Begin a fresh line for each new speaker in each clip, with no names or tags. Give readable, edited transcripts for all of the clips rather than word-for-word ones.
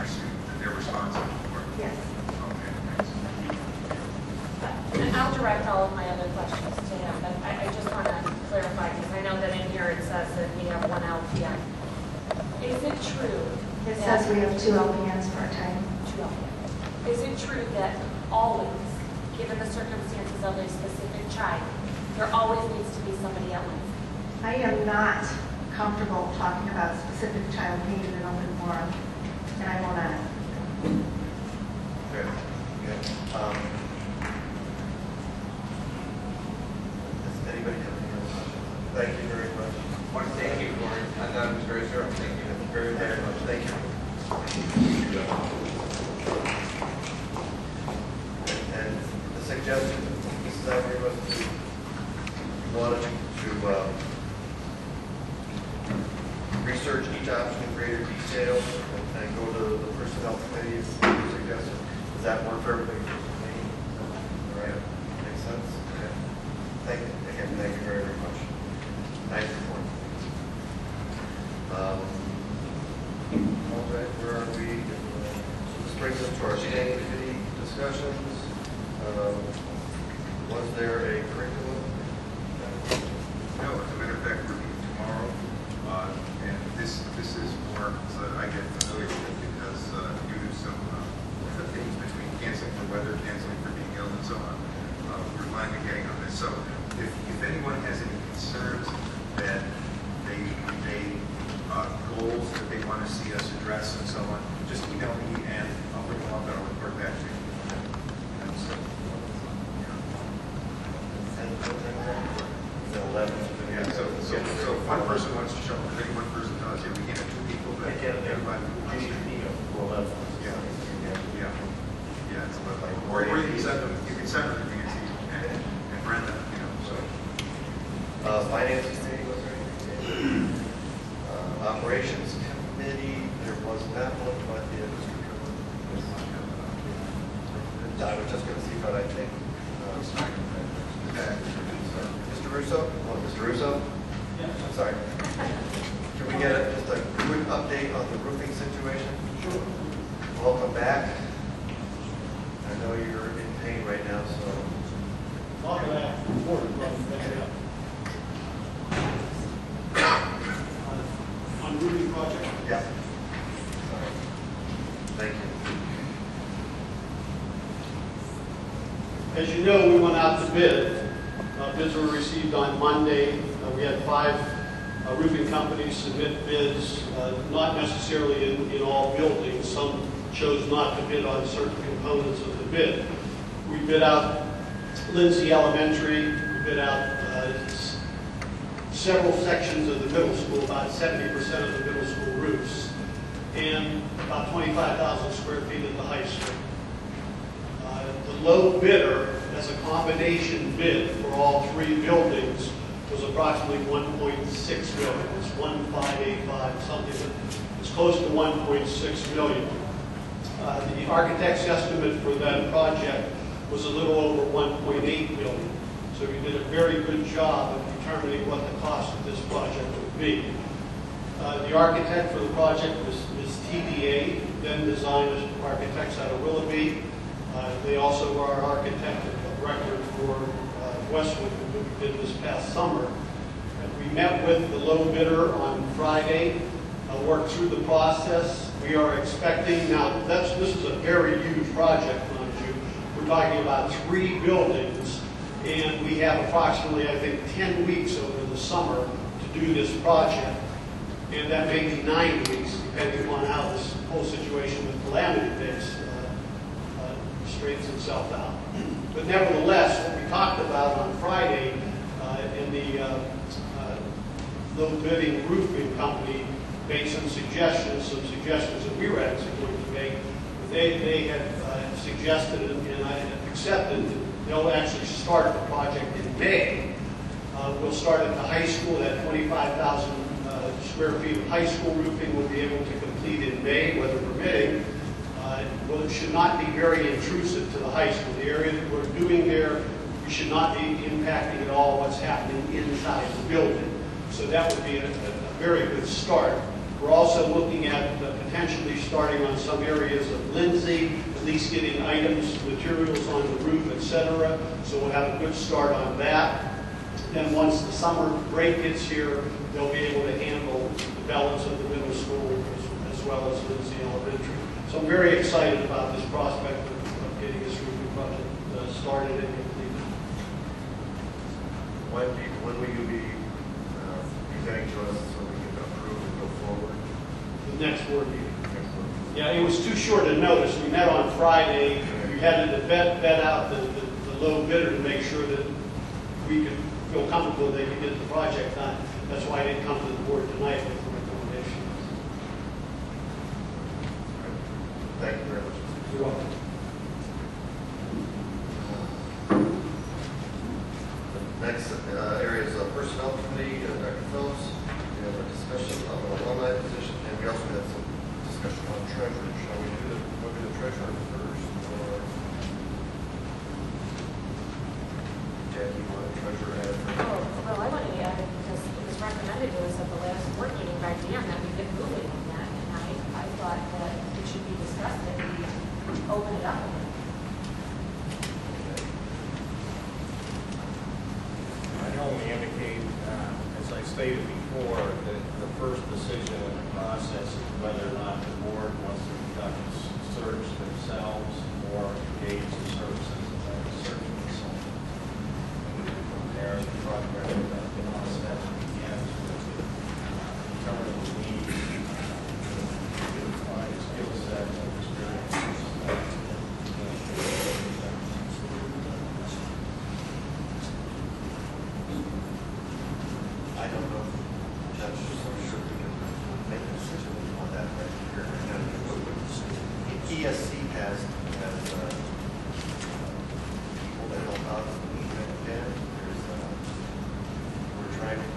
assume that they're responsible for it?
Yes.
Okay, thanks.
And I'll direct all of my other questions to him, but I just want to clarify, because I know that in here it says that we have one LPN. Is it true?
It says we have 2 LPNs part-time.
2 LPNs. Is it true that always, given the circumstances of a specific child, there always needs to be somebody at Lindsay?
I am not comfortable talking about a specific child need in an open forum, and I will not.
Good. Good. Does anybody have any other questions? Thank you very much.
I want to thank you for it. I thought it was very thorough. Thank you.
Very, very much. Thank you. And the suggestion, Mrs. Ivory, was you wanted to research each option in greater detail and go to the personnel committee as you suggested. Does that work for everybody? All right. Makes sense? Okay. Thank you. Again, thank you very, very much. Nice report. All right, where are we? So this brings us to our standing committee discussions. Was there a curriculum?
No, as a matter of fact, we're meeting tomorrow, and this is more so that I get familiar with it because due to some things between canceling for weather, canceling for being ill, and so on, we're finally getting on this. So if anyone has any concerns that goals that they want to see us address and so on, just email me and I'll bring them up and I'll report back to you. And so,
The 11th.
yeah, so if one person wants to show up, if any one person does, yeah, we can't have 2 people, but everybody wants to. Yeah, it's like, or you can send them to Nancy and Brenda, so.
Finance committee, was there anything? Operations committee, there was not one, but it was. I was just going to see, but I think. Mr. Russo? Oh, Mr. Russo?
Yes.
I'm sorry. Can we get just a quick update on the roofing situation?
Sure.
Welcome back. I know you're in pain right now, so.
Talk of that report, on roofing project.
Yeah. Sorry. Thank you.
As you know, we went out to bid. Bids were received on Monday. We had 5 roofing companies submit bids, not necessarily in all buildings. Some chose not to bid on certain components of the bid. We bid out Lindsay Elementary. We bid out several sections of the middle school, about 70% of the middle school roofs, and about 25,000 square feet at the high school. The low bidder, as a combination bid for all 3 buildings, was approximately $1.6 million. It's 1,585, something that is close to $1.6 million. The architect's estimate for that project was a little over $1.8 million. So we did a very good job of determining what the cost of this project would be. The architect for the project was TDA, then Design Architects out of Willoughby. They also were our architect of record for Westwood, who we did this past summer. And we met with the low bidder on Friday, worked through the process. We are expecting, now this is a very huge project, mind you. We're talking about 3 buildings, and we have approximately, I think, 10 weeks over the summer to do this project. And that may be 9 weeks, depending on how this whole situation with calamity days straightens itself out. But nevertheless, what we talked about on Friday in the low bidding roofing company made some suggestions that we were actually going to make. They had suggested, and I accepted, that they'll actually start the project in May. We'll start at the high school. That 25,000 square feet of high school roofing will be able to complete in May, weather permitting. Well, it should not be very intrusive to the high school. The area that we're doing there, we should not be impacting at all what's happening inside the building. So that would be a very good start. We're also looking at potentially starting on some areas of Lindsay, at least getting items, materials on the roof, etc. So we'll have a good start on that. Then once the summer break gets here, they'll be able to handle the balance of the middle school as well as Lindsay Elementary. So I'm very excited about this prospect of getting this roofing project started and completed.
When will you be presenting to us so we can approve and go forward?
The next board meeting. Yeah, it was too short a notice. We met on Friday. We had to vet out the low bidder to make sure that we could feel comfortable they could get the project done. That's why I didn't come to the board tonight with the recommendation.
Thank you very much.
You're welcome.
Next area is personnel committee. Dr. Phillips, we have a discussion of an alumni position, and we also had some discussion on treasurer. Shall we do the treasurer first, or Jackie, you want the treasurer added first?
Oh, well, I wanted to add it because it was recommended to us at the last board meeting by Dan that we get moving on that, and I thought that it should be discussed, that we open it up a bit.
I only indicate, as I stated before, that the first decision in the process is whether or not the board wants to conduct a search themselves or engage the services of a search consultant. And from there, the progress of that process begins with determining the needs, identifying skill sets and experiences.
I don't know. I'm so sure we can make a decision on that right here. ESC has people that help out in the event. We're trying to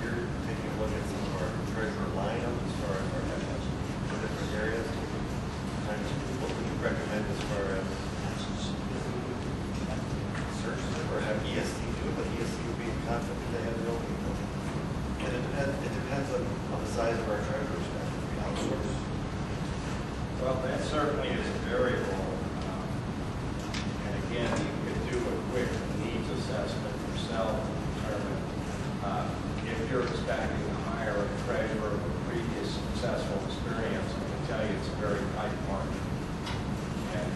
take a look at some of our treasurer lineup as far as our different areas. What would you recommend as far as searches or have ESC do it, but ESC would be in conflict if they have their own people. And it depends on the size of our treasurer staff. We outsource.
Well, that certainly is a variable. And again, you could do a quick needs assessment yourself to determine if you're expecting to hire a treasurer with previous successful experience. I can tell you it's a very tight market. And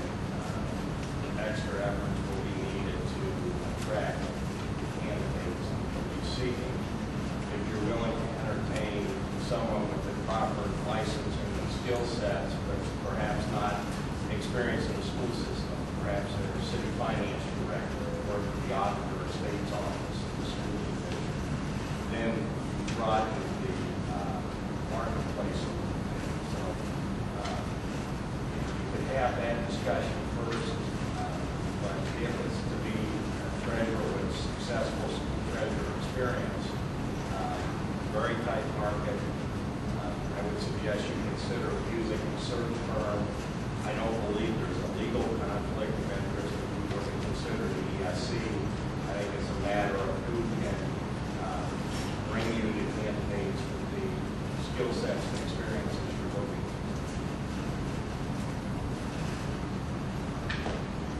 extra efforts will be needed to attract candidates that will be seeking. If you're willing to entertain someone with the proper licensing and skill sets, but perhaps not experience in the school system, perhaps they're a city finance director or the auditor or state's office of the school division, then broaden the marketplace a little bit. So you could have that discussion first, but if it's to be a treasurer with successful treasurer experience, very tight market, I would suggest you consider using a search firm. I don't believe there's a legal conflict of interest if you were to consider the ESC. I think it's a matter of who can bring you to candidates with the skill sets and experiences you're looking for.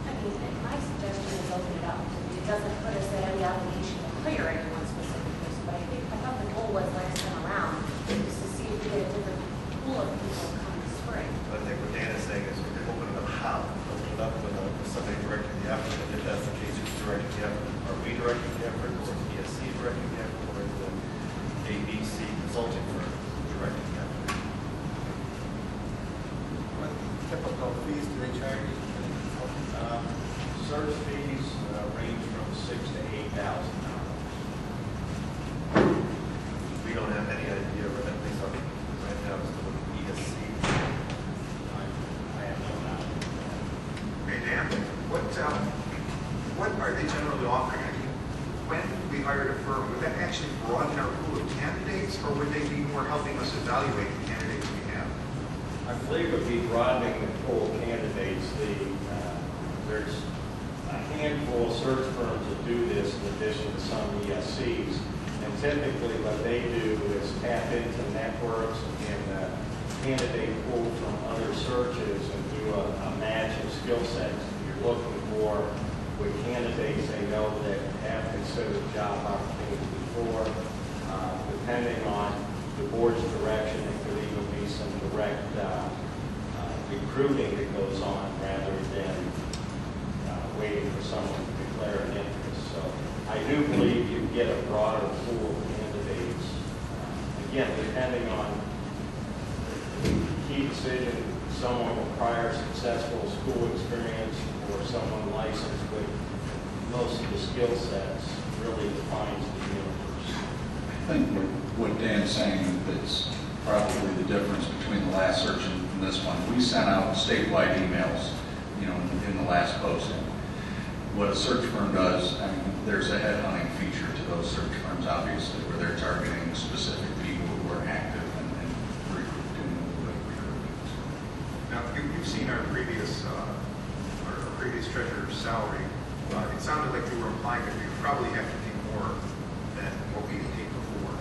I mean, my suggestion is open it up. It doesn't put us at any obligation to hire anyone specifically, but I thought the goal was last time around is to see if we get a different pool of people come this spring.
But I think what Dan is saying is we can open it up how? Open it up with somebody directing the effort. And if that's the case, who's directing the effort? Are we directing the effort, or is ESC directing the effort, or is the ABC consulting firm directing the effort?
What typical fees do they charge?
Search fees range from $6,000 to $8,000.
We don't have any idea, but at least right now it's the ESC.
I have no knowledge.
Okay, Dan, what are they generally offering? I mean, when we hired a firm, would that actually broaden our pool of candidates, or would they be more helping us evaluate the candidates we have?
I believe it would be broadening the pool of candidates. There's a handful of search firms that do this in addition to some ESCs. And typically what they do is tap into networks in candidate pool from other searches and do a match of skill sets you're looking for with candidates they know that have considered job opportunities before. Depending on the board's direction, it could even be some direct recruiting that goes on rather than waiting for someone to declare an interest. So I do believe you get a broader pool of candidates. Again, depending on the key decision, someone with prior successful school experience or someone licensed with most of the skill sets really defines the universe.
I think what Dan's saying is probably the difference between the last search and this one. We sent out statewide emails, in the last posting. What a search firm does, I mean, there's a headhunting feature to those search firms, obviously, where they're targeting specific people who are active and recruiting.
Now, you've seen our previous treasurer's salary. It sounded like you were implying that we probably have to pay more than what we paid before.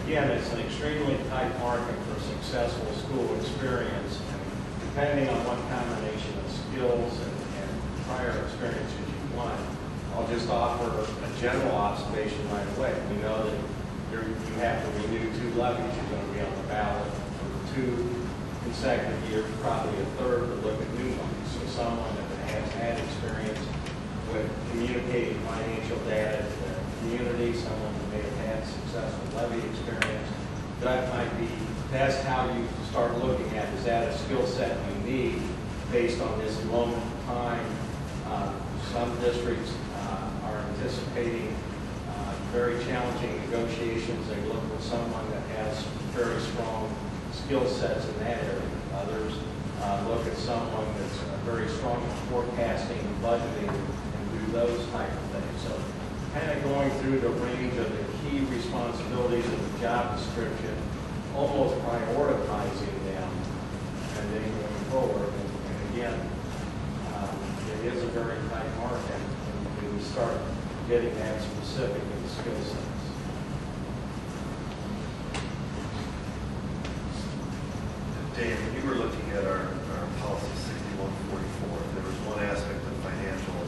Again, it's an extremely tight market for successful school experience, and depending on what combination of skills and prior experiences you want, I'll just offer a general observation right away. We know that you have to renew 2 levies. You're going to be on the ballot for 2 consecutive years, probably a third to look at new ones. So someone that has had experience with communicating financial data to the community, someone who may have had successful levy experience, that's how you start looking at, is that a skill set we need based on this moment in time. Some districts are anticipating very challenging negotiations. They look for someone that has very strong skill sets in that area. Others look at someone that's very strong in forecasting and budgeting and do those type of things. So kind of going through the range of the key responsibilities of the job description, almost prioritizing them and then going forward. And again, it is a very tight market when we start getting that specific in the skill sets.
Dave, when you were looking at our policy 6144, there was one aspect of financial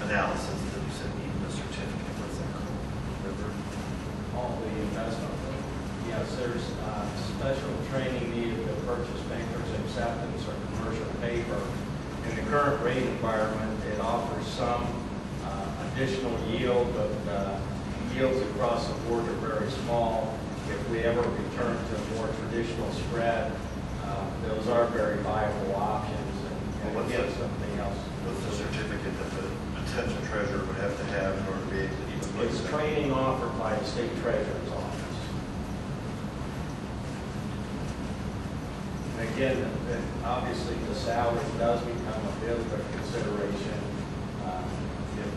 analysis that you said needed a certificate. What's that called? Remember?
All the investment. Yes, there's special training needed to purchase bankers acceptance or commercial paper. In the current rate environment, it offers some additional yield, but yields across the board are very small. If we ever return to a more traditional spread, those are very viable options. And again, something else.
What's the certificate that the potential treasurer would have to have in order to be able to even look
It's
at that?
training offered by the state treasurer's office. And again, obviously the salary does become a bit of a consideration. If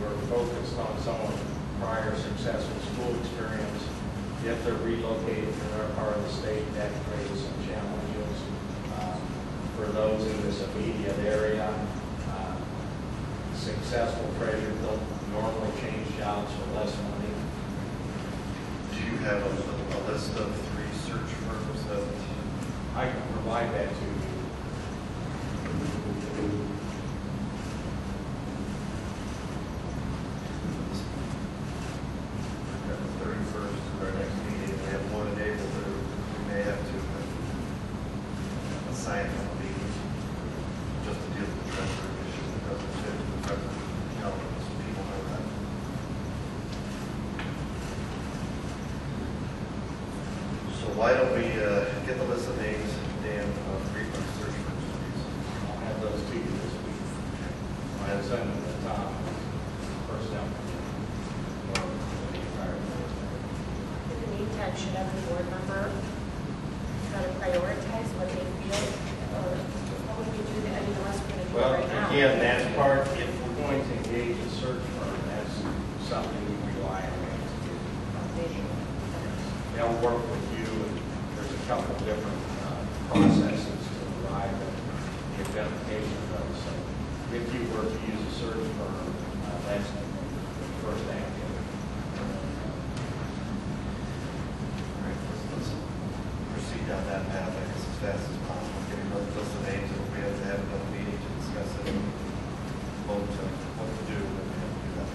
we're focused on someone with prior successful school experience, if they're relocated to another part of the state, that creates some challenges for those in this immediate area. Successful treasurers don't normally change jobs for less money.
Do you have a list of 3 search firms that?
I can provide that to you.
The 31st is our next meeting. We have one in April, but we may have to assign one meetings just to deal with the treasurer issue that doesn't fit with the president. So people know that. So why don't we get the list of names, Dan, of 3 search firms, please?
I'll have those to you this week. I have sent them to Tom, personnel.
In the meantime, should every board member try to prioritize what they feel, or what would we do to any of us we're going to do
Well,
right now?
again, that's part, if we're going to engage a search firm, that's something we rely on them to do. They'll work with you, and there's a couple of different processes to arrive at the identification of those. So if you were to use a search firm, that's the first activity.
All right, let's list of names, and we have to have another meeting to discuss it, vote on what to do, and we have to do that.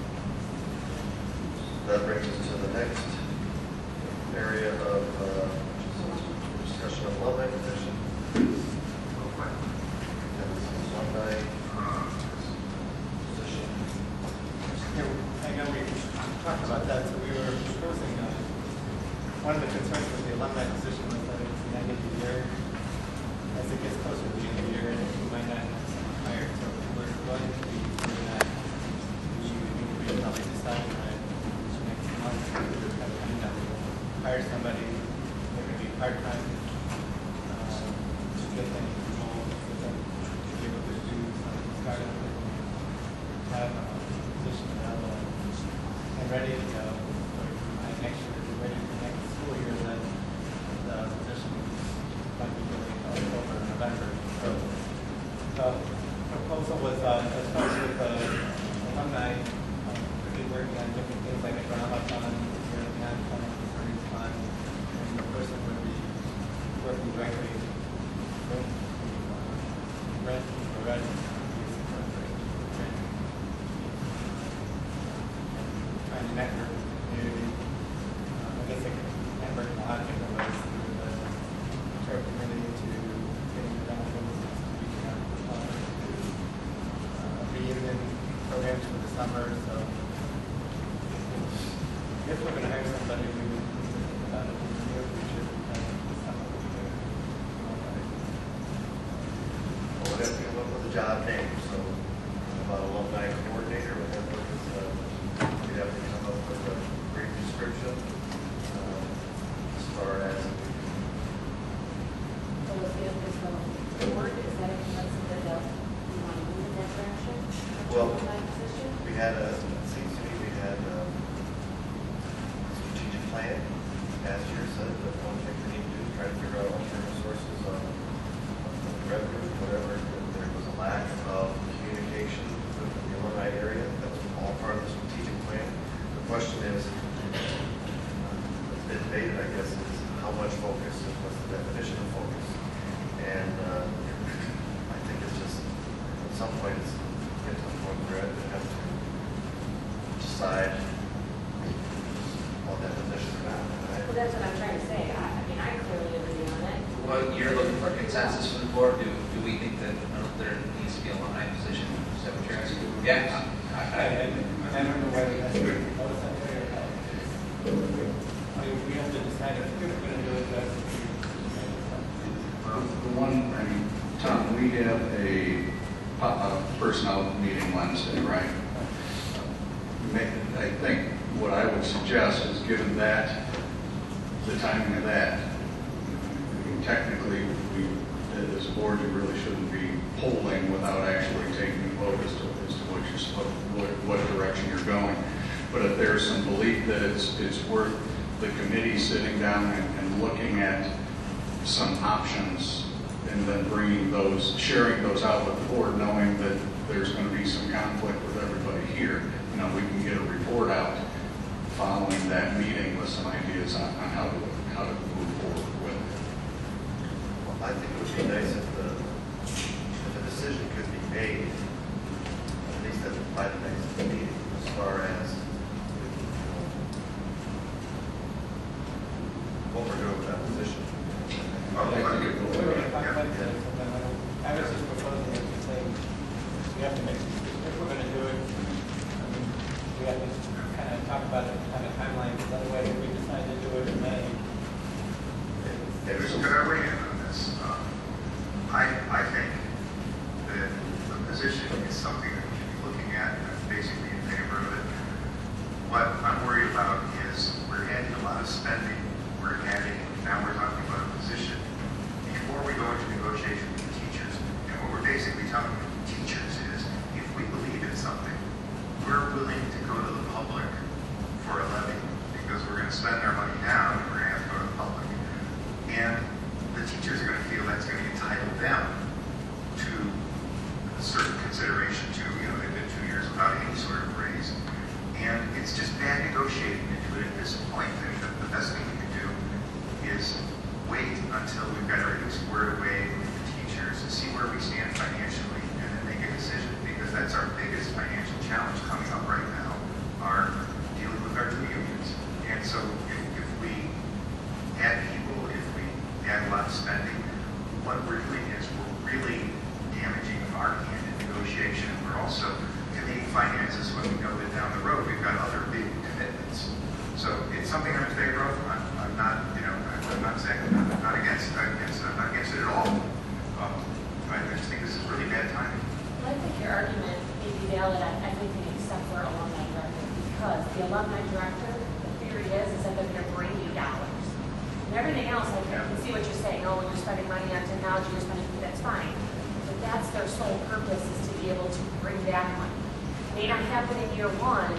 That brings us to the next area of discussion of alumni position. Alumni position.
I know we talked about that, so we were proposing, one of the concerns with the alumni position was that it's the end of the year. As it gets closer to the end of the year, we might not have someone hired, so we're going to be doing that. We probably decide next month, hire somebody, they're going to be part-time, to get them involved, so that to be able to do some startup and have a position available and ready to go for next year, ready for next school year, that the position might be really October, November. So the proposal was, as far as with alumni, we've been working on different things like a drama fund, we're looking at attorney's fund, and the person would be working directly with the rent or residents. Trying to network with the community. I guess it network in a lot of different ways through the church community to getting the benefits, reaching out to the public, to reunion programs for the summer. So if we're going to hire somebody, we would think about it in the near future because the summer will be good.
Well, we'd have to come up with a job name, so about alumni coordinator, we'd have to come up with a brief description as far as
So if there's no board, is that something that you want to move in that direction?
Well,
Alumni position?
we had it seems to me we had a strategic plan last year said that one thing we need to do is try to figure out alternative sources of revenue, whatever. There was a lack of communication within the alumni area. That was all part of the strategic plan. The question is, what's been debated, I guess, is how much focus and what's the definition of focus. And I think it's just, at some point, it's get to the point where we have to decide on that position or not.
Well, that's what I'm trying to say. I mean, I clearly agree on it.
Well, you're looking for consensus from the board. Do we think that there needs to be a alumni position? Is that what you're asking? Yeah.
I don't know whether that's good. I mean, we have to decide if we're going to do it.
The one, I mean, Tom, we have a personnel meeting Wednesday, right? I think what I would suggest is, given that, the timing of that, I mean, technically, we, as a board, you really shouldn't be polling without actually taking a vote as to what you're supposed, what direction you're going. But if there's some belief that it's worth the committee sitting down and looking at some options and then bringing those, sharing those out with the board, knowing that there's going to be some conflict with everybody here, you know, we can get a report out following that meeting with some ideas on how to move forward with it.
Well, I think it would be nice if the decision could be made, at least by the next meeting, as far as what we're doing with that position.
I think it will.
I was just proposing it to say we have to make, if we're going to do it, I mean, we have to kind of talk about it on a timeline, because otherwise if we decide to do it in May.
Could I weigh in on this? I think that the position is something that we should be looking at, and I'm basically in favor of it. What I'm worried about is we're adding a lot of spending, now we're talking about a position. Before we go into negotiation with the teachers, and what we're basically telling the teachers is, if we believe in something, we're willing to go to the public for a levy, because we're going to spend our money now, and we're going to have to go to the public. And the teachers are going to feel that's going to entitle them to a certain consideration to, they've been 2 years without any sort of raise. And it's just bad negotiating into it at this point. I mean, the best thing we can do is wait until we've got everything squared away with the teachers, what we're doing is we're really damaging our hand in negotiation. We're also committing finances when we know that down the road we've got other big commitments. So it's something I'm in favor of. I'm not, I'm not saying I'm not against it. I'm not against it at all. I just think this is really bad timing.
Well, I think your argument may be valid on everything except for alumni director, because the alumni director, the theory is that they're going to bring you dollars. And everything else, I can see what you're saying. Oh, you're spending money on technology, you're spending, that's fine. But that's their sole purpose, is to be able to bring back money. May not happen in year one,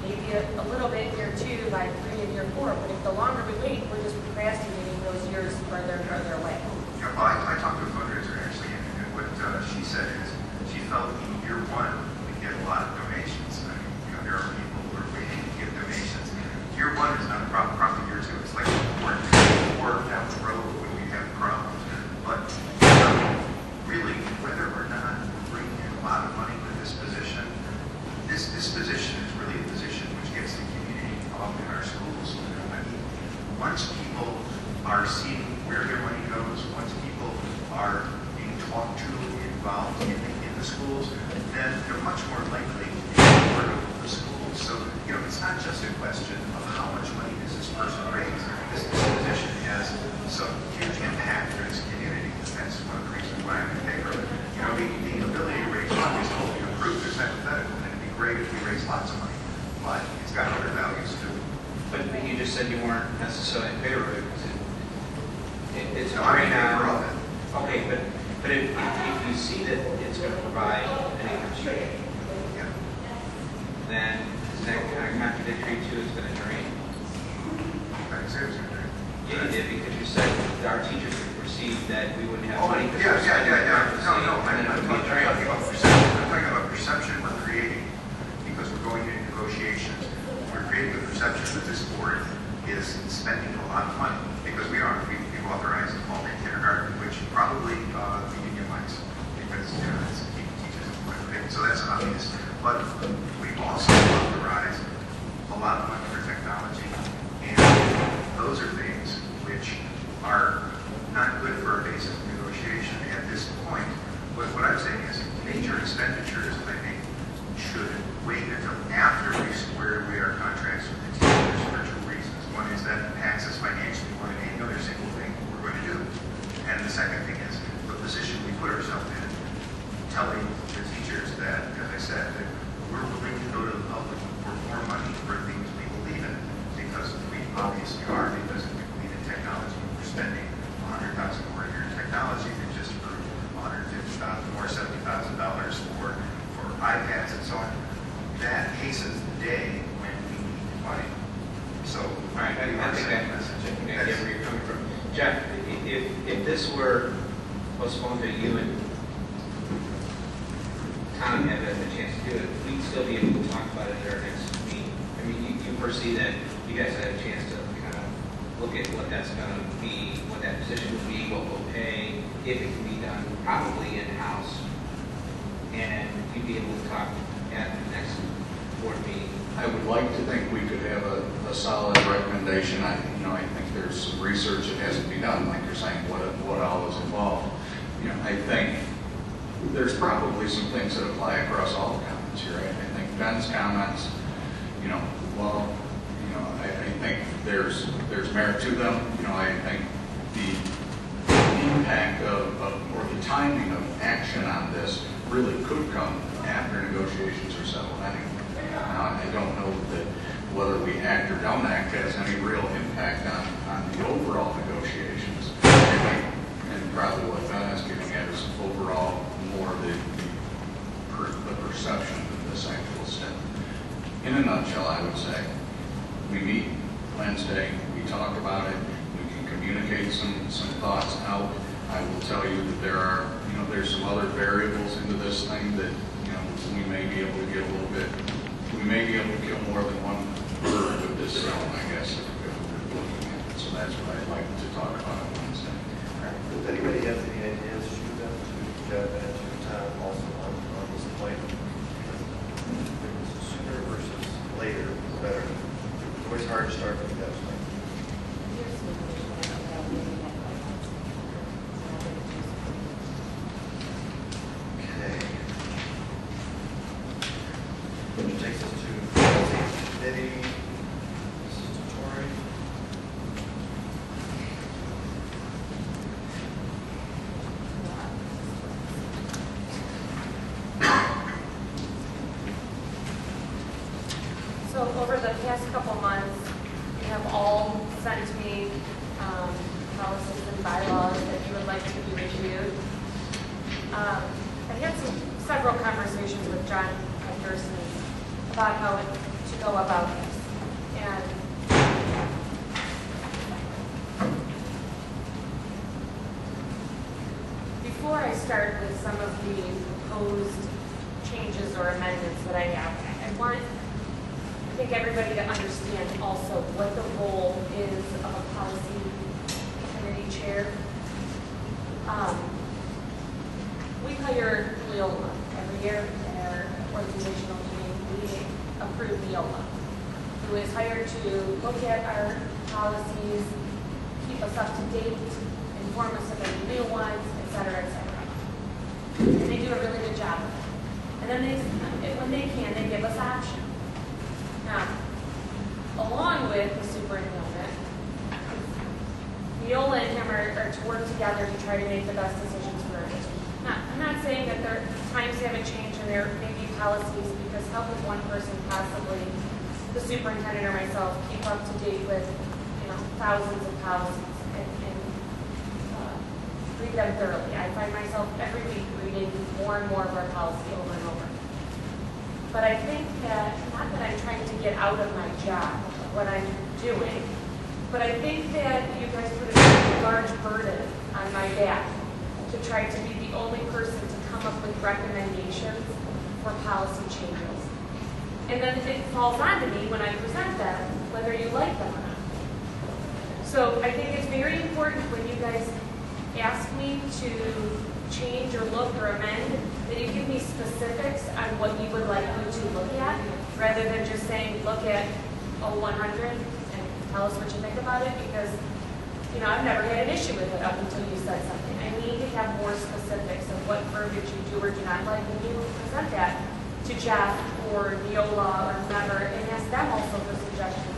maybe a little bit in year 2, by 3 and year 4, but if the longer we wait, we're just procrastinating those years further and further away.
Yeah, well, I talked to a fundraiser actually, and what she said is she felt in year 1 we get a lot of donations. I mean, there are people who are waiting to give donations. Year 1 is not a problem. Probably year 2. It's like more down the road when we have problems. But really, whether or not we're bringing in a lot of money with this position, this position is really a position which gets the community involved in our schools. I mean, once people are seeing where their money goes, once people are being talked to, involved in the schools, then they're much more likely to be part of the schools. So, it's not just a question of how much money does this person raise. This position has some huge impact in this community. That's one of the reasons why I'm in favor of it. The ability to raise money is totally approved. It's hypothetical, and it'd be great if we raise lots of money, but it's got other values too.
But you just said you weren't necessarily in favor of it. It's
No, I'm in favor of it.
Okay, but if you see that it's going to provide an income stream,
Yeah.
then is that kind of contradictory to it's going to drain?
I didn't say it was going to drink.
Yeah, you did, because you said that our teachers would perceive that we wouldn't have
Oh,
money.
yeah. No, I'm talking about perception. I'm talking about perception we're creating because we're going into negotiations. We're creating the perception that this board is spending a lot of money, because we are. We've authorized all-day kindergarten, which probably the union likes, because it's teachers employment. So that's obvious. But we've also authorized a lot of money for technology, and those are things which are not good for a basic negotiation at this point. But what I'm saying is major expenditures, I think, should wait until after we square away our contracts with the teachers for 2 reasons. One is that impacts us financially more than any other single thing we're going to do. And the second thing is the position we put ourselves in, telling the teachers that, as I said, that we're willing to go to the public for more money for things we believe in, because we obviously are, because we believe in technology. We're spending $100,000 more a year in technology than just for $150,000 more, $70,000 for iPads and so on. That hastens the day when we need money. So,
All right, I think I get where you're coming from. Jeff, if this were postponed to you and Tom had a chance to do it, we'd still be able to talk about it at our next meeting. I mean, you foresee that you guys had a chance to kind of look at what that's going to be, what that position would be, what we'll pay, if it can be done probably in-house, and you'd be able to talk at the next board meeting.
I would like to think we could have a solid recommendation. I think there's some research that has to be done, like you're saying, what all is involved. I think there's probably some things that apply across all the comments here. I think Ben's comments, I think there's merit to them. I think the impact of or the timing of action on this really could come after negotiations are settled anyway. I don't know that whether we act or don't act has any real impact on the overall negotiations. And probably what Ben is getting at is overall more the perception of this actual step. In a nutshell, I would say, we meet Wednesday, we talk about it, we can communicate some thoughts out. I will tell you that there's some other variables into this thing that, we may be able to get a little bit, we may be able to kill more than one bird with this film, I guess, if we're looking at it. So that's what I'd like to talk about on Wednesday.
Does anybody have any ideas, shoot them to Jeff and to Tom also on this point? Sooner versus later, better. It's always hard to start with that. committee. This is to Tori.
So over the past couple months, you have all sent me policies and bylaws that you would like to be reviewed. I had several conversations with John Anderson about how to go about this. And before I start with some of the proposed changes or amendments that I have, I think everybody to understand also what the role is of a policy committee chair. We hire Neola every year in our organizational meeting. We approve Neola, who is hired to look at our policies, keep us up to date, inform us of any new ones, et cetera, et cetera. And they do a really good job of it. And then when they can, they give us options. Now, along with the superintendent, Neola and him are to work together to try to make the best decisions for our district. Now, I'm not saying that their times haven't changed and there may be policies, because how could one person possibly, the superintendent or myself, keep up to date with, thousands of policies and read them thoroughly? I find myself every week reading more and more of our policy over and over. But I think that, not that I'm trying to get out of my job, of what I'm doing, but I think that you guys put a very large burden on my back to try to be the only person to come up with recommendations for policy changes. And then it falls on to me when I present them, whether you like them or not. So I think it's very important when you guys ask me to change or look or amend, that you give me specifics on what you would like me to look at, rather than just saying, look at 0100 and tell us what you think about it, because, I've never had an issue with it up until you said something. I need to have more specifics of what verbiage you do or do not like, and you will present that to Jeff or Neola or whomever, and ask them also for suggestions.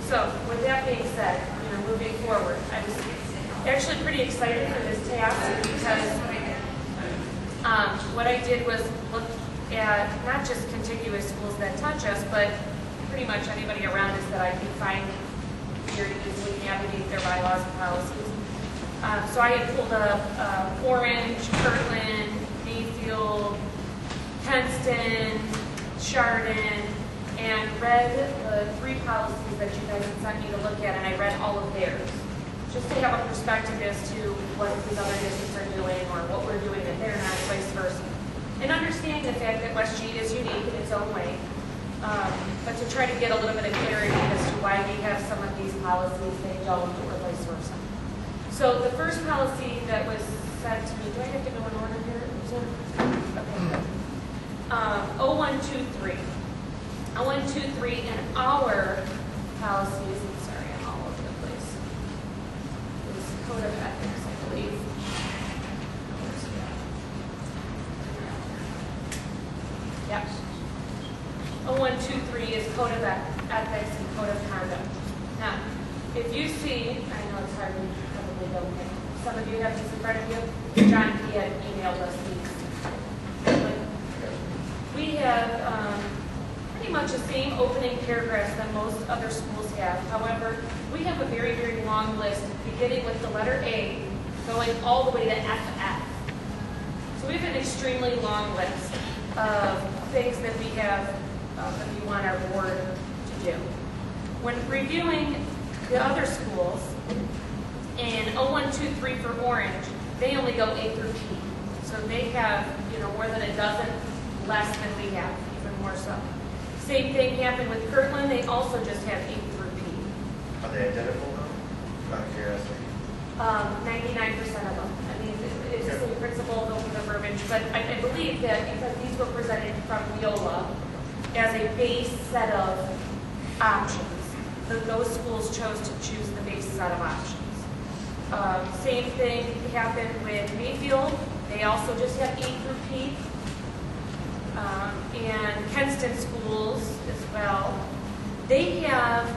So, with that being said, moving forward, I was actually pretty excited for this task, because what I did was look at not just contiguous schools that touch us, but pretty much anybody around us that I could find here to easily navigate their bylaws and policies. So I had pulled up Orange, Kirtland, Mayfield, Kenston, Chardon, and read the 3 policies that you guys had sent me to look at, and I read all of theirs, just to have a perspective as to what these other districts are doing or what we're doing that they're not, vice versa. And understand the fact that WestG is unique in its own way, but to try to get a little bit of clarity as to why we have some of these policies they don't, or vice versa. So the first policy that was sent to me, do I have to go in order here? Okay. 0123. 0123 in our policies, I'm sorry, I'm all over the place. It was Code of Ethics, I believe. Yep. 0123 is Code of Ethics and Code of Conduct. Now, if you see, I know it's hard, we probably don't get, some of you have this in front of you. John P. had emailed us these. We have pretty much the same opening paragraphs that most other schools have. However, we have a very, very long list, beginning with the letter A, going all the way to FF. So we have an extremely long list of things that we have that we want our board to do. When reviewing the other schools, in 0123 for Orange, they only go A through P. So they have, more than a dozen less than we have, even more so. Same thing happened with Kirtland. They also just have A through P.
Are they identical though? Out of curiosity.
99% of them. I mean, it's the same principle, the verbiage, but I believe that because these were presented from Neola as a base set of options, those schools chose to choose the base set of options. Same thing happened with Mayfield. They also just have A through P. and Kenston schools as well. They have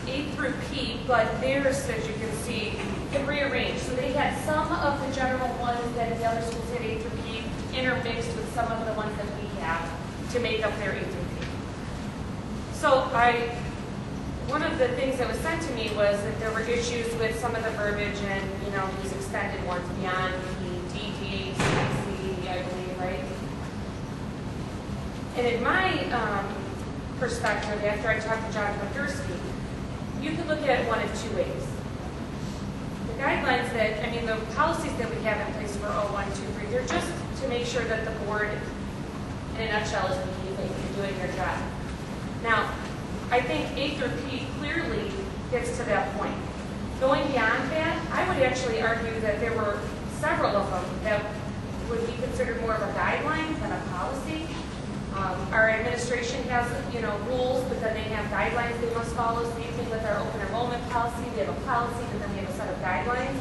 A through P, but theirs, as you can see, can rearrange. So they had some of the general ones that the other schools had A through P intermixed with some of the ones that we have to make up their A through P. So one of the things that was sent to me was that there were issues with some of the verbiage and, these extended ones beyond the DD, CC, I believe, right? And in my perspective, after I talked to John Podursky, you could look at it one of two ways. The guidelines the policies that we have in place for 0123, they're just to make sure that the board, in a nutshell, is doing their job. Now, I think A through P clearly gets to that point. Going beyond that, I would actually argue that there were several of them that would be considered more of a guideline than a policy. Our administration has, rules, but then they have guidelines they must follow. Same thing with our open enrollment policy. We have a policy, but then we have a set of guidelines.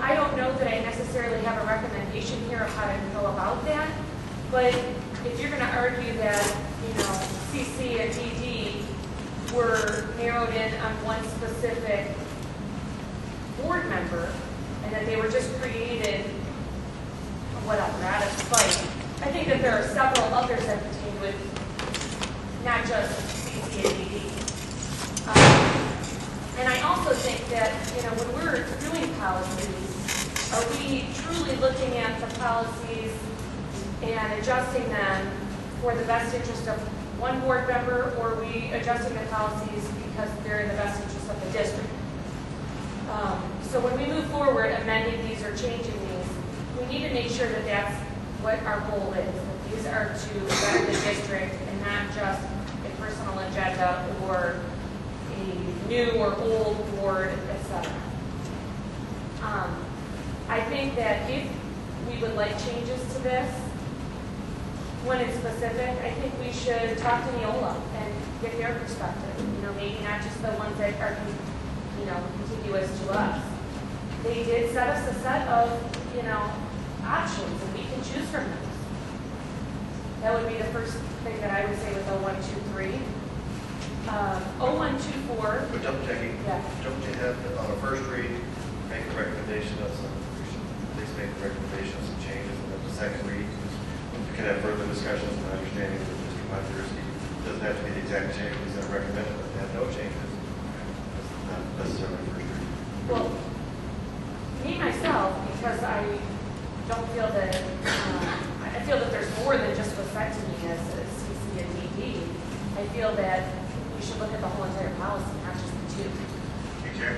I don't know that I necessarily have a recommendation here of how to go about that, but if you're going to argue that, CC and DD were narrowed in on one specific board member, and that they were just created, whatever, out of spite, I think that there are several others that pertain to it, not just CC and DD. And I also think that, when we're doing policies, are we truly looking at the policies and adjusting them for the best interest of one board member, or are we adjusting the policies because they're in the best interest of the district? So when we move forward amending these or changing these, we need to make sure that that's what our goal is. That these are to affect the district and not just a personal agenda or a new or old board, etc. I think that if we would like changes to this, when it's specific, I think we should talk to Neola and get their perspective. Maybe not just the ones that are, contiguous to us. They did set us a set of, options, and we can choose from those. That would be the first thing that I would say with 0123. 0124.
But double checking.
Yeah.
Don't you have on a first read make a recommendation of some? We should at least make a recommendation of some changes, and then the second read we can have further discussions and understanding that Mr. Podursky doesn't have to be the exact change he's going to recommend, but to have no changes. That's not necessarily first read.
Well, me myself, because I don't feel that I feel that there's more than just what's sent to me as CC and DD. I feel that we should look at the whole entire policy, not just the two.
Hey, Jack,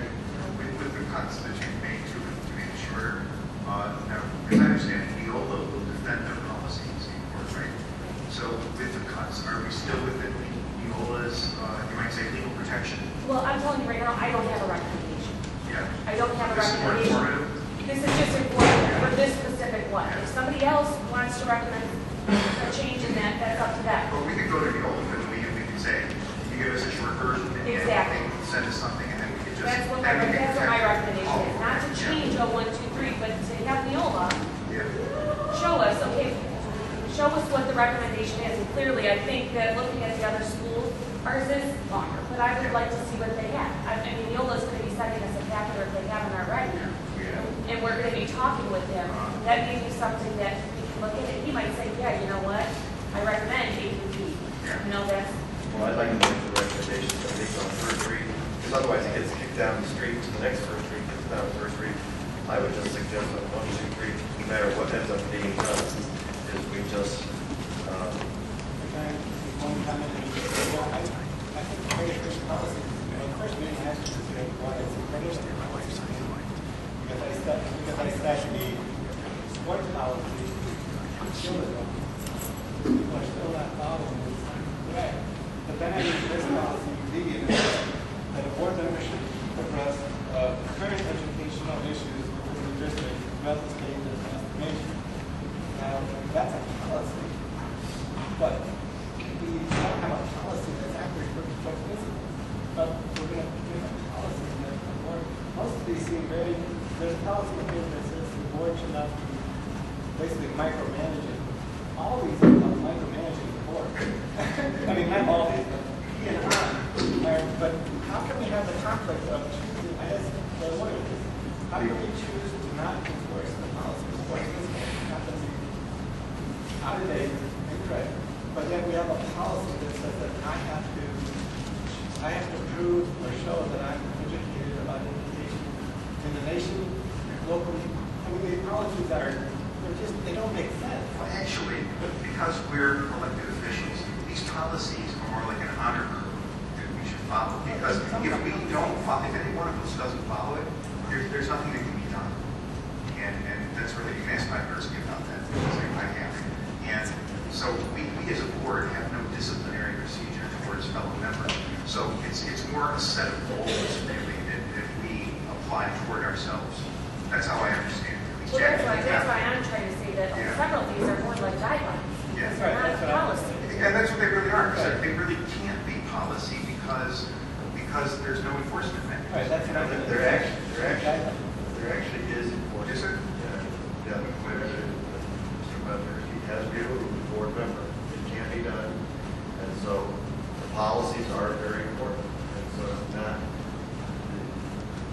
with the cuts that you've made to make it shorter, now, because I understand Neola will defend their policies in court, right? So with the cuts, are we still within Neola's, you might say, legal protection?
Well, I'm telling you right now, I don't have a recommendation.
Yeah.
I don't have a
This is more
recommendation.
informative.
This is just informative for this specific one. If somebody else wants to recommend a change in that, that's up to them.
Well, we could go to Neola, and we can say, you give us a short version, and
Exactly.
they can send us something, and then we could just.
That's what
then we can
my
protect-
recommendation is, not to
Yeah.
change 0123, but to have Neola
Yeah.
show us, show us what the recommendation is. And clearly, I think that looking at the other schools, ours is longer, but I would like to see what they have. I mean, Neola's going to be sending us a packet, or if they haven't already, and we're going to be talking with them. That may be something that we can look at, and he might say, yeah, you know what, I recommend A through B. That's.
Well, I'd like to make the recommendations at least on first read, because otherwise it gets kicked down the street to the next first read, gets down to first read. I would just suggest on 1, 2, 3, no matter what ends up being done, is we just,
One comment. I think the very first policy, the first meeting I asked you to why it's important. Because I studied the sports policy, children. People are still not following this. Right. But then I use this policy, vegan, that a board member should address current educational issues within the district, throughout the state and transformation. Now, that's a policy. But we don't have a policy that's accurate for what this is. But we're going to make a policy that the board, most of these seem very, there's a policy here that says the board should not be basically micromanaging all these are about micromanaging the board. I mean, not all these, but he and I. But how can we have the conflict of choosing, I asked the lawyer this, how can we choose to not enforce the policy? What is happening? How do they incorrect? But yet we have a policy that says that I have to prove or show that I'm educated about education in the nation, locally. I mean, the policies they don't make sense.
Well, actually, because we're elected officials, these policies are more like an honor code that we should follow. Because if we don't follow, if any one of us doesn't follow it, there's nothing that can be done. And that's really, you can ask my person about that, because I have. And so we as a board have no disciplinary procedure towards fellow members. So it's more a set of goals, really, that we apply toward ourselves. That's how I understand it.
Well, that's why I'm trying to say that several of these are more like guidelines.
Yeah.
They're not policy.
And that's what they really are. Because they really can't be policy because there's no enforcement mechanism.
Right, that's what I mean.
There actually is enforcement.
Is there?
Yeah. Mr. Butler, he has to be a board member. It can't be done. And so the policies are very important. And so it's not.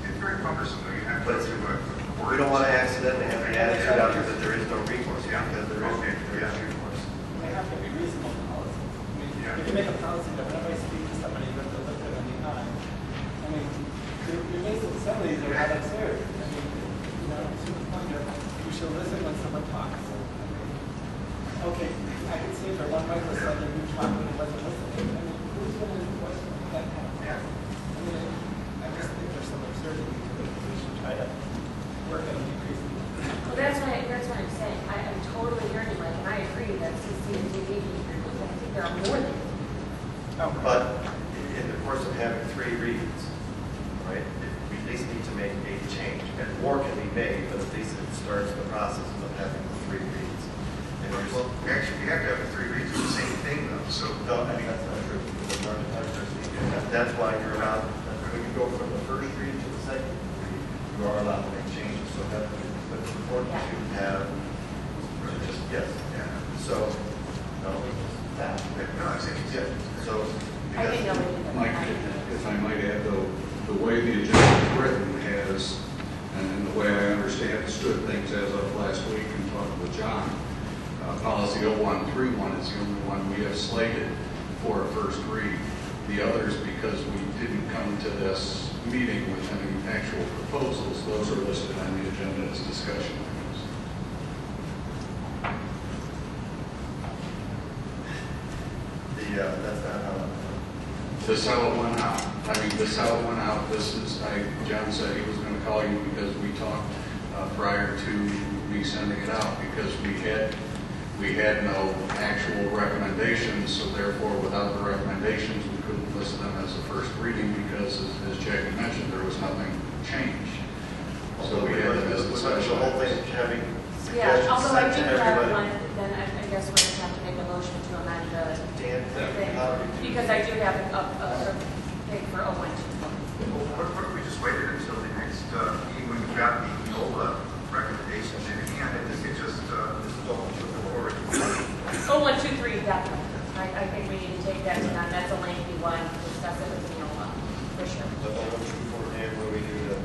It's very cumbersome, though. You have to go to a
We don't want to accidentally have the attitude out there that there is no recourse.
Yeah.
Because there is recourse.
They have to be reasonable policy. I mean, if you make a policy that whenever I speak to somebody, you have to look them in the eye. I mean, you're basically, some of these are not absurd. I mean, to the point of you should listen when someone talks. I mean, okay, I can see for one microsecond you talking and wasn't listening. I mean, who's going to enforce that kind of thing? I mean, I just think there's some absurdity to it. We should try to work on decreasing.
Well, that's what I'm saying. I'm totally hearing you, Mike, and I agree that CCTV, I think there are more than.
But in the course of having 3 readings, right, we at least need to make a change. And more can be made, but at least it starts the process of having 3 readings. And
Well, actually, we have to have 3 reads of the same thing, though. So,
no, I mean, that's not true. That's why you're allowed, when you go from the first read to the second read, you are allowed to make changes. So that, but it's important to have, just, yes.
yeah.
So, no, that.
No, I'm saying,
Yeah. So,
I think
because,
nobody did
Mike,
that.
if I might add, though, the way the agenda is written has, and the way I understood things as of last week and talked with John, policy 0131 is the only one we have slated for a first read. The others, because we didn't come to this meeting with any actual proposals, those are listed on the agenda as discussion items.
that's not how.
This how it went out. I mean, this how it went out. John said he was going to call you because we talked prior to me sending it out, because we had no actual recommendations, so therefore without the recommendations we couldn't list them as a first reading because, as Jackie mentioned, there was nothing changed. So we had them as
the
discussion
whole thing
items.
having
Yeah,
suggestions
although I
sent
do
to
have
everybody.
one, then I guess we're going to have to make a motion to amend the
Dan,
thing,
how did you-
because I do have a thing for 0124.
what if we just waited until the next meeting when we've got the NOLA recommendations in hand, and this is just, this is all moving forward.
0123, definitely. I think we need to take that to them. That's a lengthy one, discuss it with Neola, for sure.
But then what you for Dan, what do we do to?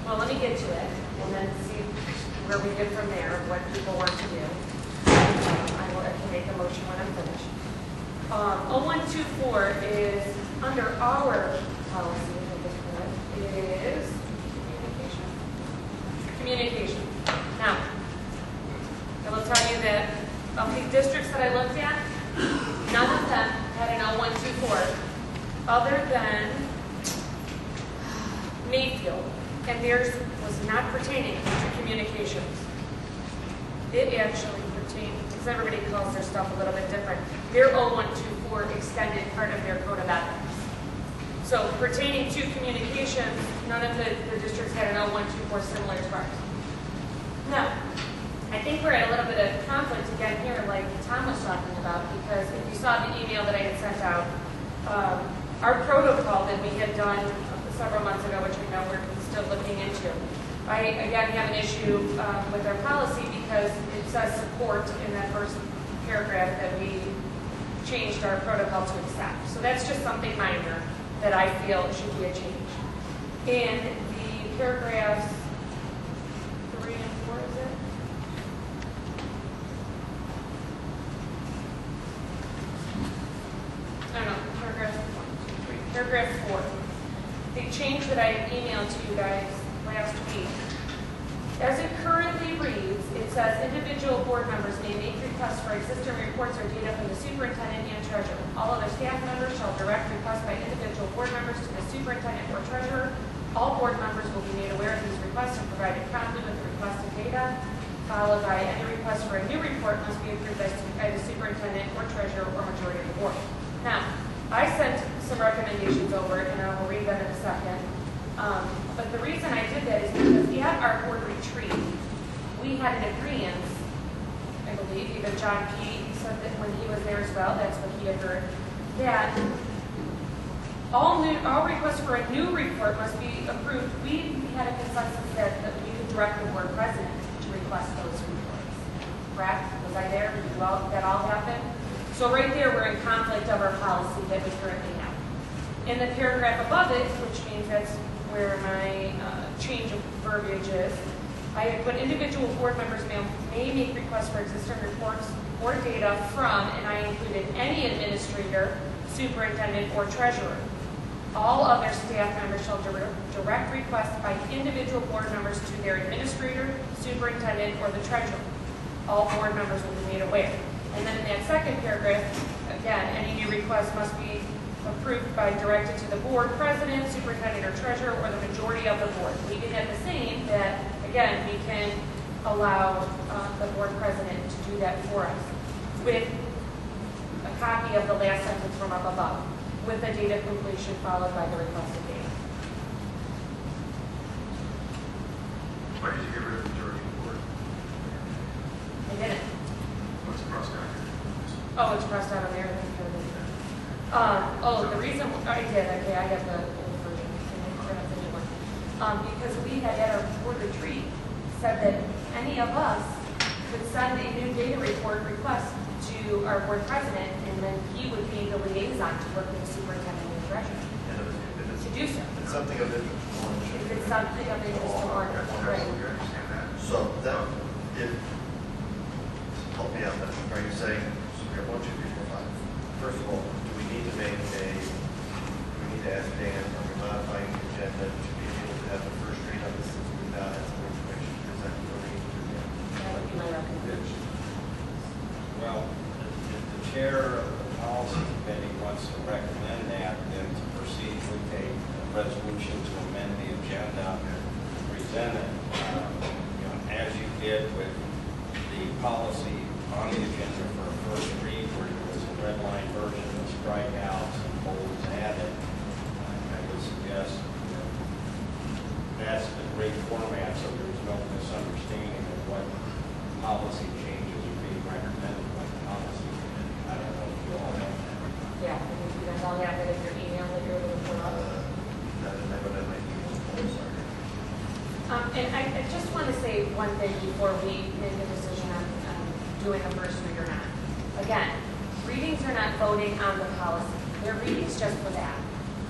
Well, let me get to it, and then see where we get from there, what people want to do. I can make a motion when I'm finished. 0124 is, under our policy, I think it's correct, is communication. Now, I will tell you that of the districts that I looked at, none of them had an 0124 other than Mayfield, and theirs was not pertaining to communications. It actually pertained, because everybody calls their stuff a little bit different. Their 0124 extended part of their code of ethics. So pertaining to communications, none of the districts had an 0124 similar to ours. Now, I think we're at a little bit of conflict again here, like Tom was talking about, because if you saw the email that I had sent out, our protocol that we had done several months ago, which we know we're still looking into, I, again, have an issue with our policy because it says support in that first paragraph that we changed our protocol to accept. So that's just something minor that I feel should be a change. In the paragraphs 3 and 4, is it? I don't know, paragraph 1, 2, 3. Paragraph 4. The change that I emailed to you guys last week. As it currently reads, it says individual board members may make requests for existing reports or data from the superintendent and treasurer. All other staff members shall direct requests by individual board members to the superintendent or treasurer. All board members will be made aware of these requests and provided promptly with the requested data, followed by any request for a new report must be approved by the superintendent or treasurer or majority of the board. Now, I sent some recommendations over, and I will read them in a second. But the reason I did that is because at our board retreat, we had an agreement, I believe, even John P. said that when he was there as well, that's what he had heard, that all requests for a new report must be approved. We had a consensus that we could direct the board president to request those reports. Correct? Was I there? Did that all happen? So right there, we're in conflict of our policy that we currently have. In the paragraph above it, which means that's where my change of verbiage is, I had put individual board members may make requests for existing reports or data from, and I included any administrator, superintendent, or treasurer. All other staff members shall direct requests by individual board members to their administrator, superintendent, or the treasurer. All board members will be made aware. And then in that second paragraph, again, any new request must be approved by directed to the board president, superintendent, or treasurer, or the majority of the board. Leaving it the same that, again, we can allow the board president to do that for us with a copy of the last sentence from up above, with the date of completion followed by the requested date.
Why did you get rid of the majority of the board?
I didn't.
What's crossed out here?
Oh, it's crossed out on there. The reason I did, okay, I have the old version, the new one. Because we had at our board retreat said that any of us could send a new data report request to our board president, and then he would be the liaison to work with the superintendent and treasurer to do so.
It's something of interest to one.
If it's something of interest to one, right?
Absolutely, I understand that.
So that, if, help me out then, are you saying, so we have 1, 2, 3, 4, 5. First of all, do we need to ask Dan, are we modifying the agenda to be able to have the first read on this since we've not had some information? Is that what we need to do?
That would be my recommendation.
Well, if the chair of the policy committee wants to recommend that, then to proceed with a resolution to amend the agenda presented, as you did with the policy on the agenda for a first read, where there was a red line version with strikeouts and bolds added. I would suggest that's the great format, so there's no misunderstanding of what policy changes are being recommended by the policy committee. I don't know if you all have that.
Yeah, I think you guys all have it in your email that you're able to pull up.
Not in my, but I might be, I'm sorry.
And I just want to say one thing before we make a decision on doing a first read or not. Again, readings are not voting on the policy. They're readings just for that.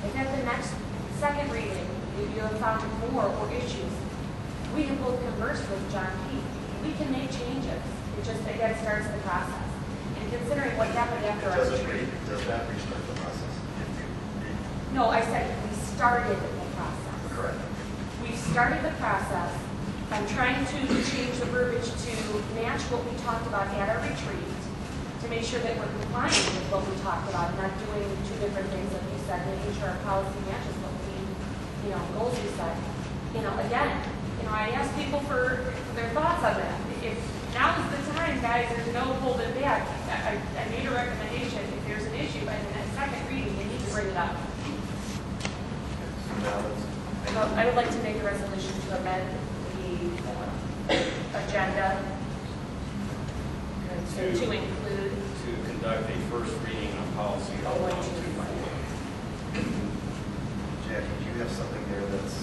If at the next second reading you have found more or issues, we have both conversed with John P. We can make changes. It just, again, starts the process. And considering what happened after our retreat.
Does that restart the process?
No, I said we started the process.
Correct.
We've started the process. I'm trying to change the verbiage to match what we talked about at our retreat, to make sure that we're complying with what we talked about, not doing two different things like you said, making sure our policy matches what we, goals we set. Again, I ask people for their thoughts on that. If now is the time, guys, there's no holding back. I made a recommendation. If there's an issue by the next second reading, you need to bring it up.
So now let's.
So I would like to make a resolution to amend the agenda to include.
To conduct a first reading on policy.
Jackie, do you have something there that's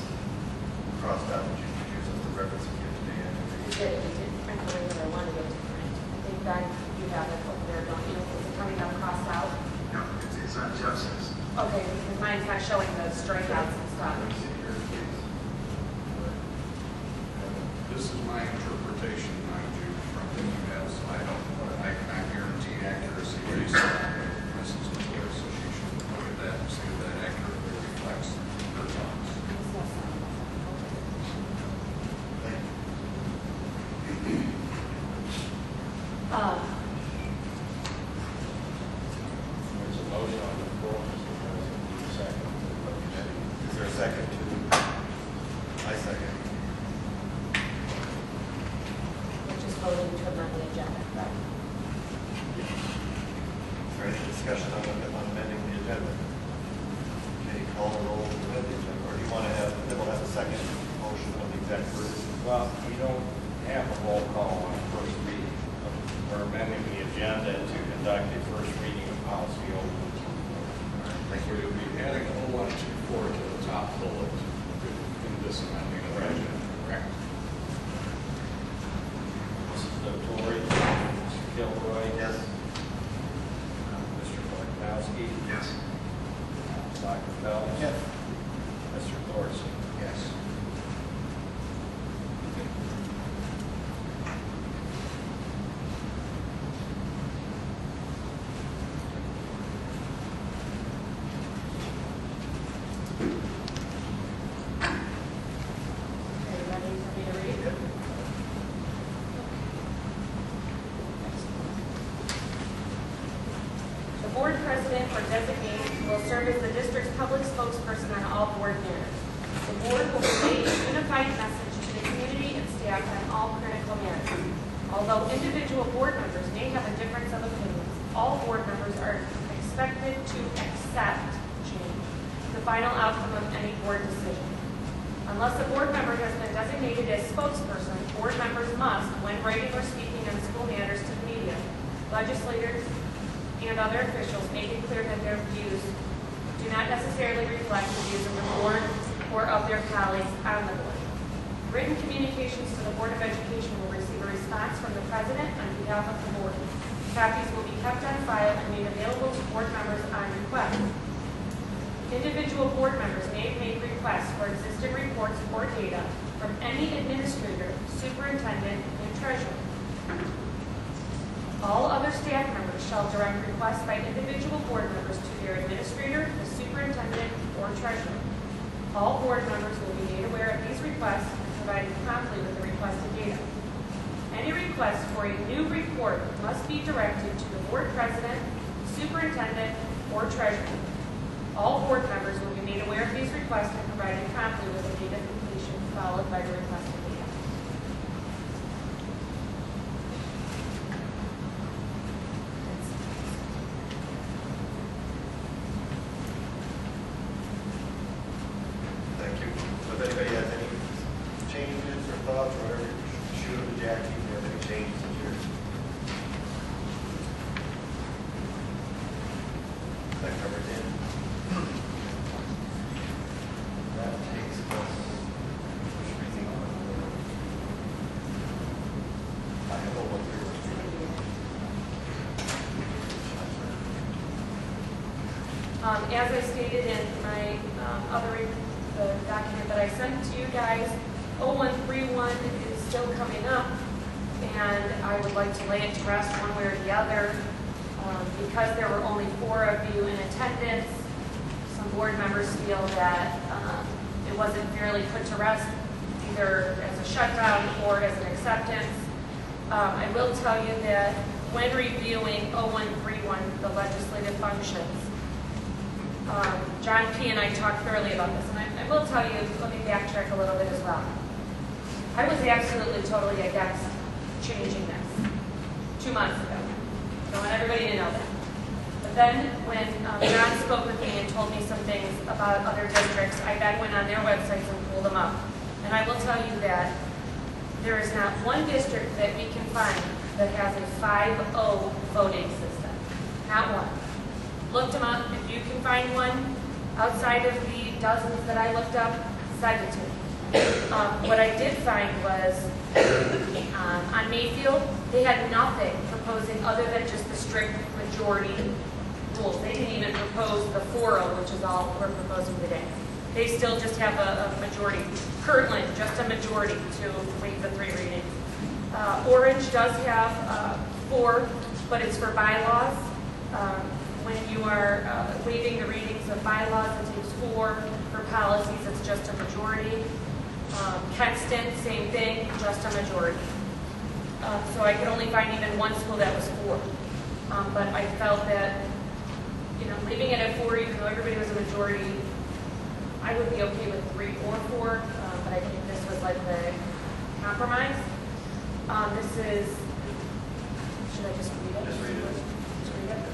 crossed out? Would you use as the reference and give to Dan?
You did print the way that I wanted it to print. I think that you have it over there.
this is my interpretation, mind you, from the emails. I cannot guarantee accuracy based on Mrs. Employee Association. Look at that and see if that accurately reflects her thoughts.
There's a motion on the floor, Mr. President. Second.
Is there a second to? I second.
We're just voting to amend the agenda, right?
Is there any discussion on amending the agenda? Okay, call the roll to amend the agenda, or do you want to have, then we'll have a second motion on the exact word?
Well, you don't have a roll call on a first reading. We're amending the agenda to conduct a first reading of policy over.
So you'll be adding 0124 to the top bullet in this amending of the agenda, correct?
Mrs. Dotori, Mr. Kilroy.
Yes.
Mr. Polakowski.
Yes.
Dr. Phelps.
Yes.
Mr. Thorson.
Yes.
Are you ready for me to read? The board president or designee will serve as the district's public spokesperson on all board matters. The board will relay a unified message to the community and staff on all critical matters. Although individual board members may have a difference of opinions, all board members are expected to accept the final outcome of any board decision. Unless a board member has been designated as spokesperson, board members must, when writing or speaking on school matters to the media, legislators, and other officials, make it clear that their views do not necessarily reflect the views of the board or of their colleagues on the board. Written communications to the Board of Education will receive a response from the president on behalf of the board. Copies will be kept on file and made available to board members on request. Individual board members may make requests for existing reports or data from any administrator, superintendent, and treasurer. All other staff members shall direct requests by individual board members to their administrator, the superintendent, or treasurer. All board members will be made aware of these requests and provided promptly with the requested data. Any request for a new report must be directed to the board president, superintendent, or treasurer. All board members will be made aware of these requests and provided promptly with a date of completion followed by the requested data.
Thank you. So if anybody has any changes or thoughts or whatever, shoot them to Jackie if you have any changes in yours. That covers it. That takes us, first reading on. I have over here.
As I stated in my the document that I sent to you guys, 0131 is still coming up, and I would like to lay it to rest one way or the other. Because there were only 4 of you in attendance, some board members feel that it wasn't fairly put to rest, either as a shutdown or as an acceptance. I will tell you that when reviewing 0131, the legislative functions, John P. and I talked thoroughly about this, and I will tell you, let me backtrack a little bit as well. I was absolutely, totally against changing this 2 months ago. I want everybody to know that. But then when John spoke with me and told me some things about other districts, I then went on their websites and pulled them up. And I will tell you that there is not one district that we can find that has a 5-0 voting system. Not one. Looked them up. If you can find one outside of the dozens that I looked up, send it to me. What I did find was on Mayfield, they had nothing proposing other than just the strict majority rules. They didn't even propose the 4-0, which is all we're proposing today. They still just have a majority. Kirtland, just a majority to waive the 3 readings. Orange does have 4, but it's for bylaws. When you are waiving the readings of bylaws, it takes 4. For policies, it's just a majority. Kenston, same thing, just a majority. So I could only find even one school that was 4. But I felt that, leaving it at 4, even though everybody was a majority, I would be okay with 3 or 4, but I think this was like the compromise. This is, should I just read it?
Just read it.
Just read it.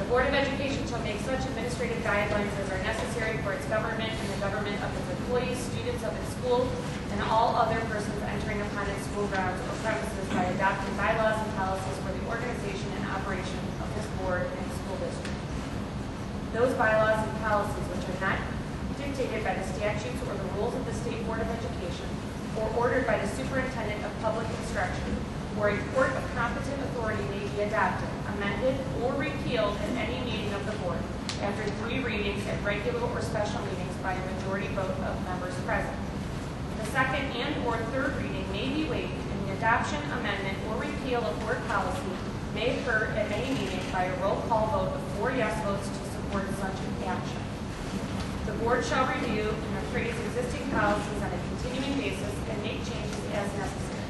The Board of Education shall make such administrative guidelines as are necessary for its government and the government of its employees, students of its school, and all other persons entering upon its school grounds or premises by adopting bylaws and policies for the organization and operation of this board and school district. Those bylaws and policies which are not dictated by the statutes or the rules of the State Board of Education or ordered by the Superintendent of Public Instruction or a court of competent authority may be adopted, amended, or repealed at any meeting of the board after 3 readings at regular or special meetings by a majority vote of members present. The second and/or third reading may be waived, and the adoption, amendment, or repeal of board policy may occur at any meeting by a roll call vote of 4 yes votes to support such action. The board shall review and appraise existing policies on a continuing basis and make changes as necessary.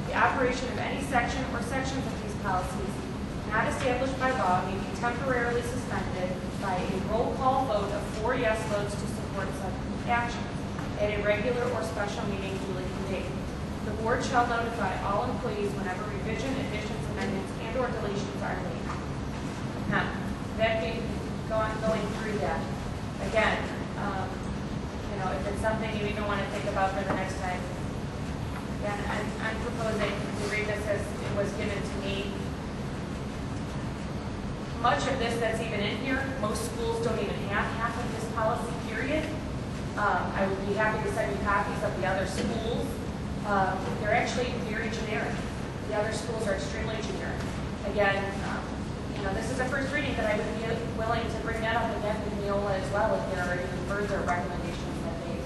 The operation of any section or sections of these policies not established by law may be temporarily suspended by a roll call vote of 4 yes votes to support such action at a regular or special meeting duly convened. The board shall notify all employees whenever revision, additions, amendments, and/or deletions are made. Now, that being going through that, again, if it's something you even want to think about for the next time, again, I'm proposing to read this as it was given to me. Much of this that's even in here, most schools don't even have half of this policy period. I would be happy to send you copies of the other schools. They're actually very generic. The other schools are extremely generic. Again, this is a first reading, but I would be willing to bring that up again with Neola as well if there are even further recommendations that they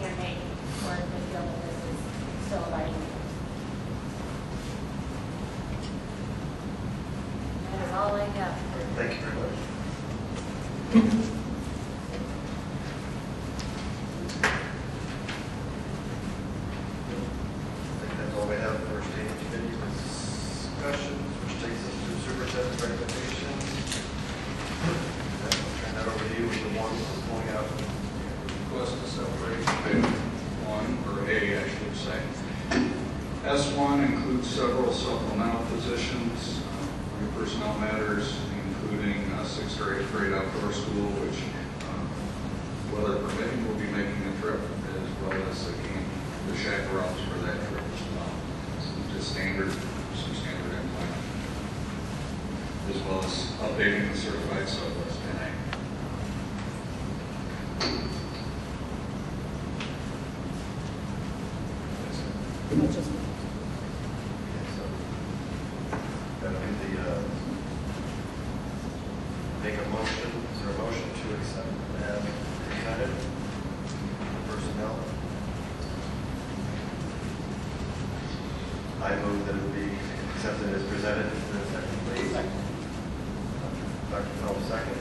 can make or if they feel that this is still a violation. That is all I have.
Thank you very much. I think that's all we have for state committee discussions, which takes us to superintendent's recommendations. I'll turn that over to you with the one that's pulling out.
Request to separate bid 1, or A, I should say. S1 includes several supplemental positions for personnel matters, including 6th or 8th grade outdoor school, which, weather permitting, will be making a trip, as well as the chaperones for that trip as well. Just some standard employment, as well as updating the certified Southwest NA.
That'll be the, make a motion, is there a motion to accept as presented? Personnel? I move that it be accepted as presented. Is there a second, please? Dr. Phelps, second.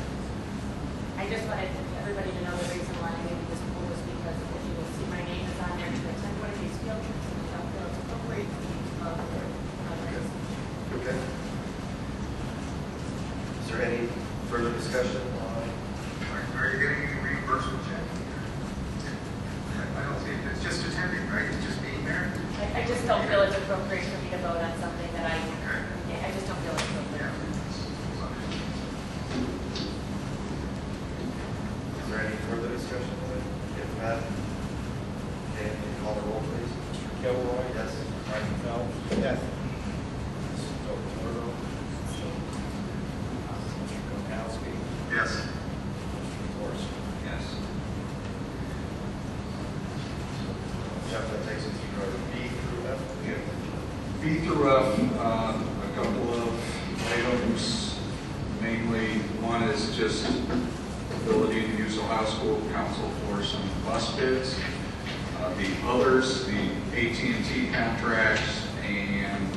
I just wanted everybody to know the reason why I made this pool was because if you will see my name is on there to attend one of these field trips, and I don't feel it's appropriate for me to love their others.
Okay. Is there any further discussion on?
Are you getting any reimbursement check? I don't see it. It's just attending, right? It's just being there?
I just don't feel it's appropriate for me to vote on something that I just don't feel it's appropriate.
Is there any further discussion? If not, can you call the roll, please?
Mr. Kilroy?
Yes.
Dr. Phelps?
Yes.
Mrs. Del Mr. Kokowski?
Yes.
Mr. Corson?
Yes.
Jeff, that takes us through our B through F.
B through F, a couple of items. Mainly, one is just ability to use Ohio School Council for some bus bids. The others, the AT&T contracts and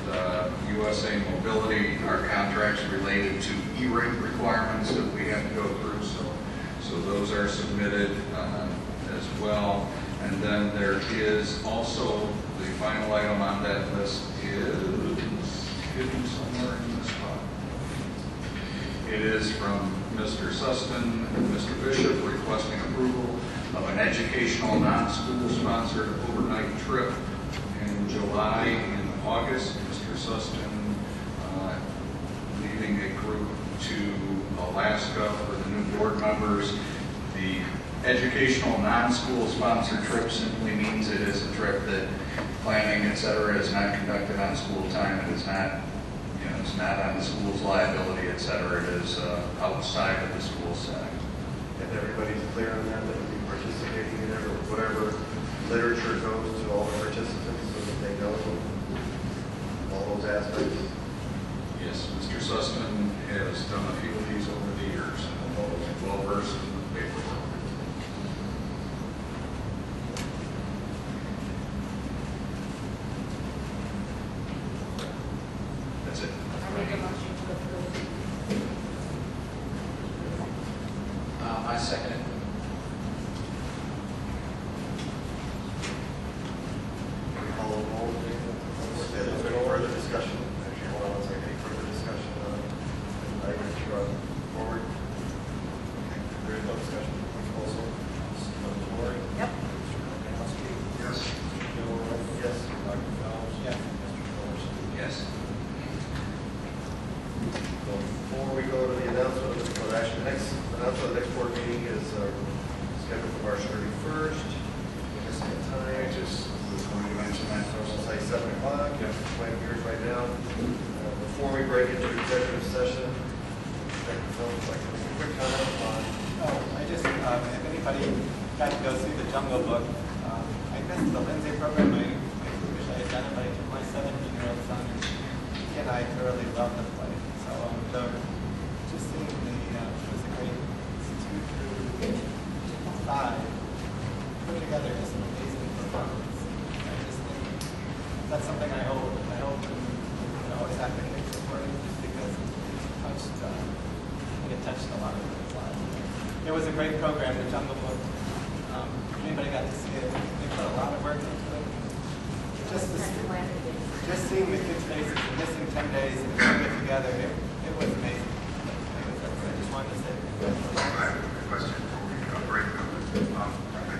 USA Mobility are contracts related to E-rate requirements that we have to go through. So those are submitted as well. And then there is also the final item on that list is hidden somewhere in this spot. It is from Mr. Sustin and Mr. Bishop requesting approval of an educational non-school sponsored overnight trip in July and August. Mr. Sustin leading a group to Alaska for the new board members. The educational non-school sponsored trip simply means it is a trip that planning, et cetera, is not conducted on school time. It is not, it's not on the school's liability, et cetera. It is outside of the school setting.
And everybody's clear on that, that we'll be participating in it, or whatever literature goes to all the participants so that they know all those aspects.
Yes, Mr. Sussman has done a few of these over the years, and well versed in the paperwork. That's it.
I make a motion to approve.
I second it.
All of them, there's been no further discussion. Actually, hold on one second, any further discussion on item forward? Okay, there is no discussion. Also, Mr. Lori?
Yep.
Mr. Kowski?
Yes.
Mr. Gilroy?
Yes.
Dr. Phelps?
Yes.
Mr. Dorsey?
Yes.
So before we go to the announcement of the action, next announcement of the next board meeting is scheduled for March 31st. Just in
I
time.
just was going to mention that
I'll
first.
say 7 o'clock.
Yep.
Playing yours right now. Before we break into executive session, Dr. Phillips, like to make a quick comment on.
Oh, I just, if anybody got to go see the Jungle Book, I missed the Lindsay program. I wish I had done it, but I took my 17-year-old son. He and I thoroughly loved the play. So just seeing it was a great 2 through 5 put together just an amazing performance. I just think that's something I hope and always have to keep supporting, just because it touched a lot of people's lives. It was a great program, the Jungle Book. Anybody got to see it? They put a lot of work into it. Just seeing the kids' faces and missing 10 days and putting it together, it was amazing. I just wanted to say.
I have a question before we break.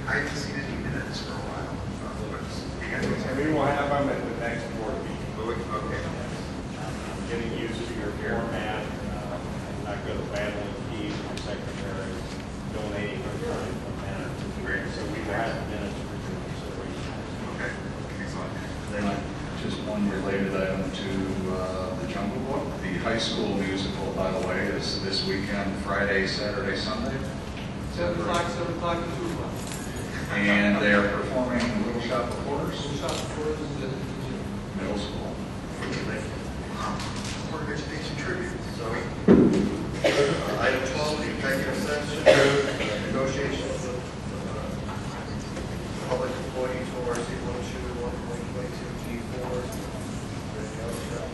I haven't seen any minutes for a while.
And we will have them at the next board meeting.
Okay.
I'm getting used to your format. I'm not good at battling keys. My secretary is donating her time for minutes. So we will have minutes for your consideration.
Okay. Excellent.
Then just one related item to the Jungle Book. The high school musical, by the way, is this weekend, Friday, Saturday, Sunday.
7 o'clock, 2 o'clock.
And they are performing Little Shop of Horrors,
Shop for the
middle school.
Board of Education tribute.
So, item 12, the executive session, negotiations with public employees for RC 121.22 G4. Anything else, Jeff?